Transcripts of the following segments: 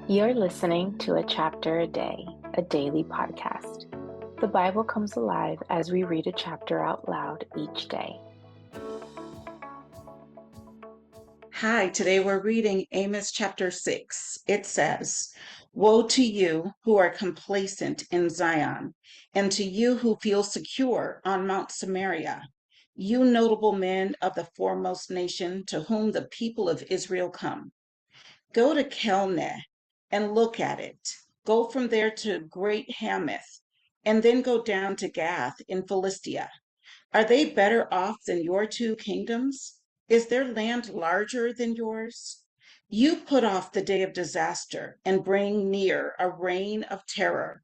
You're listening to A Chapter a Day, a daily podcast. The Bible comes alive as we read a chapter out loud each day. Hi, today we're reading Amos chapter 6. It says, "Woe to you who are complacent in Zion, and to you who feel secure on Mount Samaria, you notable men of the foremost nation to whom the people of Israel come. Go to Kelneh and look at it. Go from there to Great Hamath, and then go down to Gath in Philistia. Are they better off than your two kingdoms? Is their land larger than yours? You put off the day of disaster and bring near a reign of terror.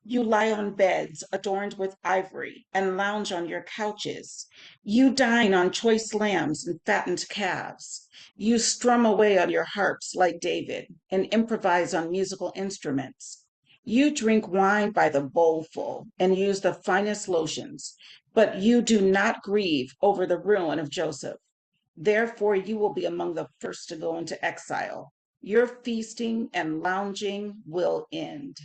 You lie on beds adorned with ivory and lounge on your couches. You dine on choice lambs and fattened calves. You strum away on your harps like David and improvise on musical instruments. You drink wine by the bowlful and use the finest lotions, but you do not grieve over the ruin of Joseph. Therefore, you will be among the first to go into exile. Your feasting and lounging will end.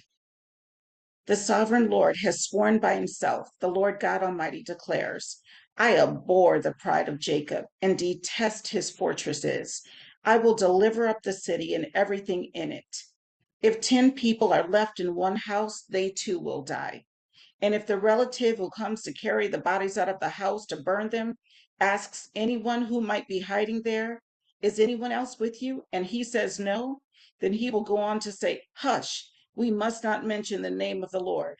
The sovereign Lord has sworn by himself, the Lord God Almighty declares, I abhor the pride of Jacob and detest his fortresses. I will deliver up the city and everything in it. If 10 people are left in one house, they too will die. And if the relative who comes to carry the bodies out of the house to burn them asks anyone who might be hiding there, is anyone else with you? And he says no, then he will go on to say, hush, we must not mention the name of the Lord.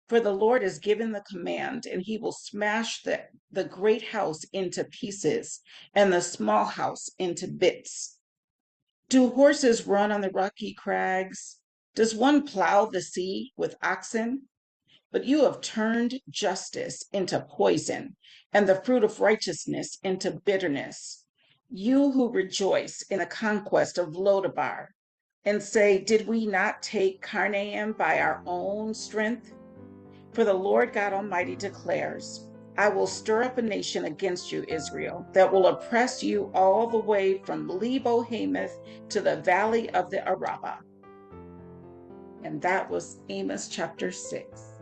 For the Lord has given the command, and he will smash the great house into pieces and the small house into bits. Do horses run on the rocky crags? Does one plow the sea with oxen? But you have turned justice into poison and the fruit of righteousness into bitterness. You who rejoice in the conquest of Lodabar and say, did we not take Carnaim by our own strength? For the Lord God Almighty declares, I will stir up a nation against you, Israel, that will oppress you all the way from Lebo Hamath to the valley of the Arabah. And that was Amos chapter 6.